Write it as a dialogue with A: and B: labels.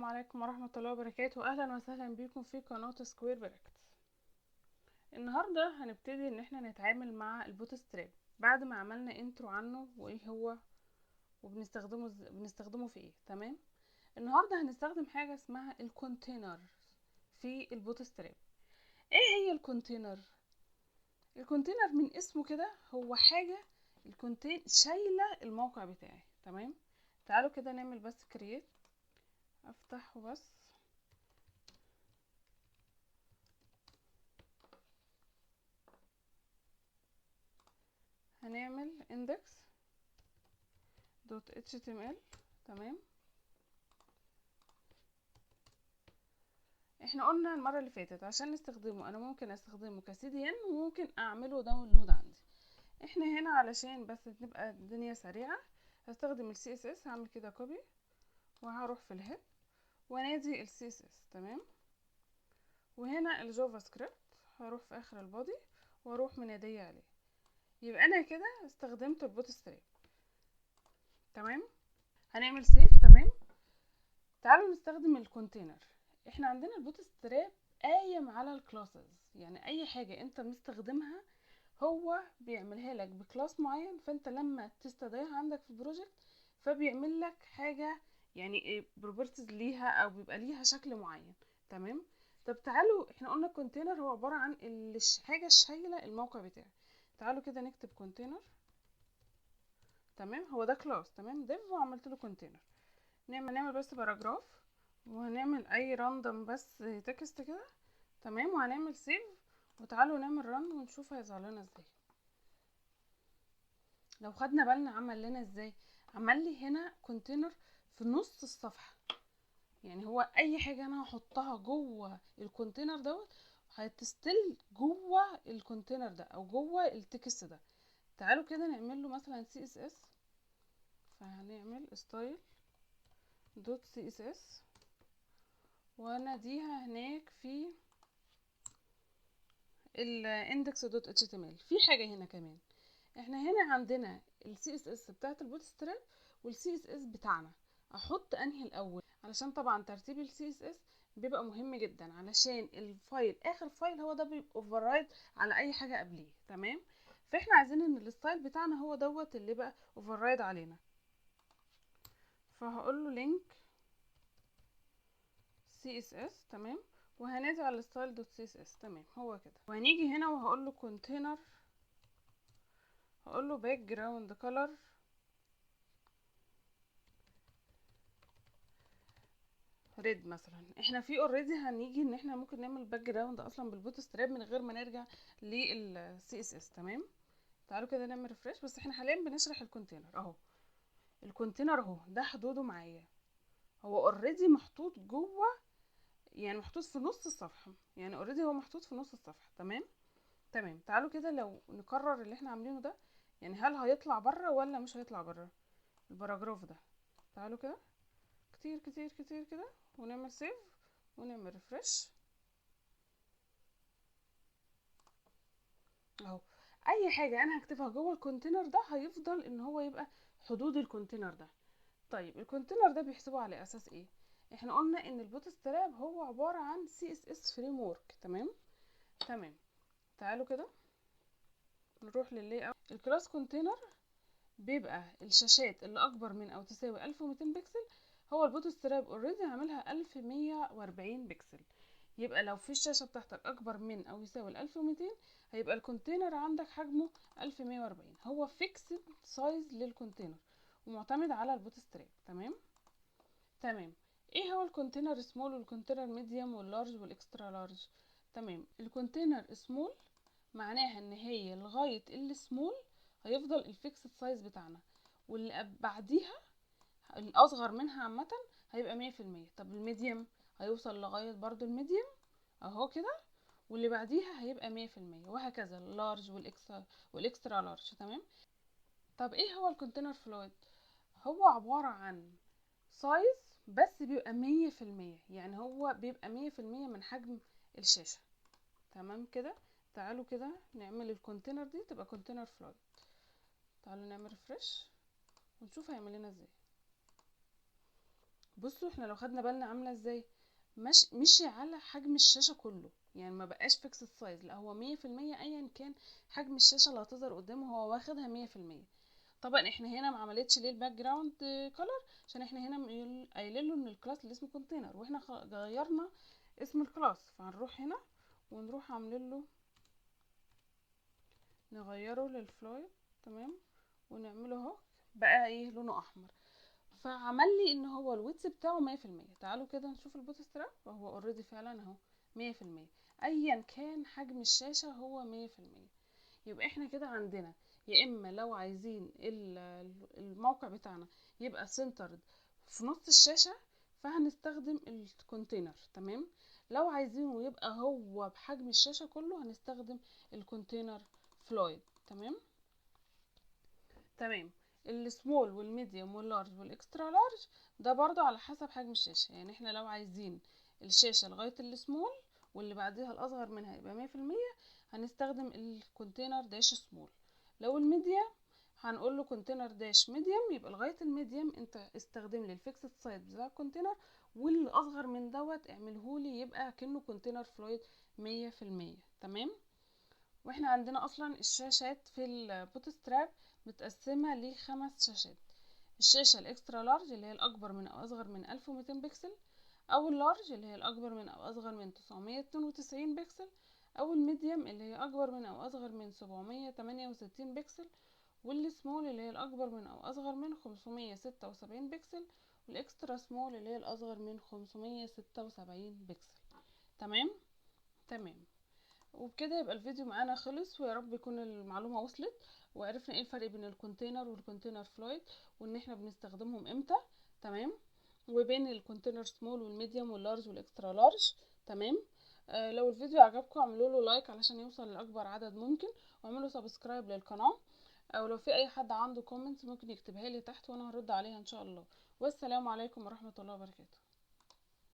A: عليكم ورحمة الله وبركاته. اهلا وسهلا بكم في قناة سكوير براكت. النهاردة هنبتدي ان احنا نتعامل مع البوت ستراب بعد ما عملنا انترو عنه وايه هو بنستخدمه في ايه. تمام. النهاردة هنستخدم حاجة اسمها الكونتينر في البوت ستراب. ايه هي الكونتينر؟ الكونتينر من اسمه كده هو حاجة شايلة الموقع بتاعي. تمام. تعالوا كده نعمل بس كرييت، افتحه بس. هنعمل index.html. تمام. احنا قلنا المرة اللي فاتت عشان نستخدمه انا ممكن استخدمه كCDN وممكن اعمله داونلود عندي. احنا هنا علشان بس تبقى الدنيا سريعة هستخدم CSS. هعمل كده كوبي وهروح في الهيد وانادي CSS. تمام. وهنا الجافا سكريبت هروح في اخر البودي واروح منادية عليه. يبقى انا كده استخدمت البوت ستراب. تمام. هنعمل سيف. تمام. تعالوا نستخدم الكونتينر. احنا عندنا البوت ستراب قايم على الكلاسز، يعني اي حاجة انت مستخدمها هو بيعملها لك بكلاس معين، فانت لما تستدعيها عندك في البروجكت فبيعمل لك حاجة يعني بروبرتيز ليها او بيبقى ليها شكل معين. تمام. طب تعالوا، احنا قلنا الكونتينر هو عبارة عن حاجة شايلة الموقع بتاعي. تعالوا كده نكتب كونتينر. تمام. هو ده كلاس. تمام. ديف وعملت له كونتينر. نعمل بس باراجراف وهنعمل اي راندوم بس تكست كده. تمام. وهنعمل سيف وتعالوا نعمل رن ونشوف هيظهر لنا ازاي. لو خدنا بالنا عمل لنا ازاي، عمل لي هنا كونتينر في نص الصفحه. يعني هو اي حاجه انا هحطها جوه الكونتينر دوت هتستل جوه الكونتينر ده او جوه التكست ده. تعالوا كده نعمل له مثلا CSS. فهنعمل style دوت CSS ونديها هناك في index.html. في حاجه هنا كمان، احنا هنا عندنا CSS بتاعت البوت ستراب CSS بتاعنا. احط انهي الاول؟ علشان طبعا ترتيب CSS بيبقى مهم جدا علشان الفايل اخر فايل هو ده بيبقى اوفررايد على اي حاجه قبليه. تمام. فاحنا عايزين ان الستايل بتاعنا هو دوت اللي بقى اوفررايد علينا. فهقول له لينك CSS. تمام. وهنادي على الستايل دوت CSS. تمام. هو كده. وهنيجي هنا وهقول له كونتينر، هقول له باك جراوند كولر ريد مثلا. احنا في اوريدي هنيجي ان احنا ممكن نعمل باك جراوند اصلا بالبوت ستراب من غير ما نرجع CSS. تمام. تعالوا كده نعمل ريفرش. بس احنا حاليا بنشرح الكونتينر اهو. الكونتينر اهو ده حدوده معايا، هو اوريدي محطوط جوه، يعني محطوط في نص الصفحه. يعني اوريدي هو محطوط في نص الصفحه. تمام. تمام. تعالوا كده لو نكرر اللي احنا عاملينه ده، يعني هل هيطلع بره ولا مش هيطلع بره الباراجراف ده؟ تعالوا كده كتير كتير كتير كده ونعمل سيف ونعمل ريفرش اهو. اي حاجه انا هكتبها جوه الكونتينر ده هيفضل ان هو يبقى حدود الكونتينر ده. طيب الكونتينر ده بيحسبه على اساس ايه؟ احنا قلنا ان البوت ستراب هو عباره عن CSS فريم ورك. تمام. تمام. تعالوا كده نروح لللاي اوت. الكلاس كونتينر بيبقى الشاشات اللي اكبر من او تساوي 1200 بكسل. هو البوت ستراب اوريدي عاملها 1140 بكسل. يبقى لو في الشاشة بتاعتك اكبر من او يساوي 1200 هيبقى الكونتينر عندك حجمه 1140. هو فيكسد سايز للكونتينر ومعتمد على البوت ستراب. تمام. تمام. ايه هو الكونتينر سمول والكونتينر ميديوم واللارج والاكسترا لارج؟ تمام. الكونتينر سمول معناها ان هي لغاية السمول هيفضل الفيكسد سايز بتاعنا، واللي بعديها الاصغر منها عامة هيبقى 100%. طب الميديوم هيوصل لغاية برضو الميديوم اهو كده، واللي بعديها هيبقى 100%، وهكذا اللارج والاكسترا لارج. تمام. طب ايه هو الكونتينر فلويد؟ هو عبارة عن سايز بس بيبقى 100%، يعني هو بيبقى 100% من حجم الشاشة. تمام كده. تعالوا كده نعمل الكونتينر دي تبقى كونتينر فلويد. تعالوا نعمل ريفرش ونشوف هيعمل لنا ازاي. بصوا احنا لو خدنا بالنا عامله ازاي، مشي على حجم الشاشه كله، يعني ما بقاش فيكس السايز، لا هو 100% ايا كان حجم الشاشه اللي هتظهر قدامه هو واخدها 100%. طبعا احنا هنا ما عملتش ليه الباك جراوند كولر، عشان احنا هنا قايلين له ان الكلاس اللي اسمه كونتينر، واحنا غيرنا اسم الكلاس، فهنروح هنا ونروح عاملين له، نغيره للفلويد. تمام، ونعمله اهو بقى ايه لونه احمر، فعمل لي ان هو الويتس بتاعه 100%. تعالوا كده نشوف البوت ستراب، وهو اوريدي فعلا اهو 100%، ايا كان حجم الشاشة هو 100%. يبقى احنا كده عندنا، يا اما لو عايزين الموقع بتاعنا يبقى سنترد في نص الشاشة فهنستخدم الكونتينر. تمام، لو عايزينه يبقى هو بحجم الشاشة كله هنستخدم الكونتينر فلويد. تمام. تمام. السمول والميديوم واللارج والاكسترا لارج ده برضو على حسب حجم الشاشة، يعني احنا لو عايزين الشاشة لغاية السمول واللي بعدها الأصغر منها يبقى 100%، هنستخدم الكونتينر داش سمول. لو الميديم هنقول له كونتينر داش ميديم، يبقى لغاية الميديم انت استخدم لي الفيكسد سايز بتاع الكونتينر، واللي أصغر من دوت اعملهولي يبقى كأنه كونتينر فلويد 100%. تمام. واحنا عندنا اصلا الشاشات في البوت ستراب متقسمه لخمس شاشات: الشاشه الاكسترا لارج اللي هي الاكبر من او اصغر من 1200 بكسل، او اللارج اللي هي الاكبر من او اصغر من 992 بكسل، او الميديوم اللي هي اكبر من او اصغر من 768 بكسل، والسمول اللي هي الاكبر من او اصغر من 576 بكسل، والاكسترا سمول اللي هي الاصغر من 576 بكسل. تمام. تمام. وبكده يبقى الفيديو معانا خلص، ويا رب يكون المعلومة وصلت، وعرفنا ايه الفرق بين الكونتينر والكونتينر فلويد، وان احنا بنستخدمهم امتى. تمام. وبين الكونتينر سمول والميديوم واللارج والاكسترا لارج. تمام. لو الفيديو عجبكم اعملوا له لايك علشان يوصل لاكبر عدد ممكن، واعملوا سبسكرايب للقناة، او لو في اي حد عنده كومنتس ممكن يكتبها لي تحت وانا هرد عليها ان شاء الله. والسلام عليكم ورحمة الله وبركاته.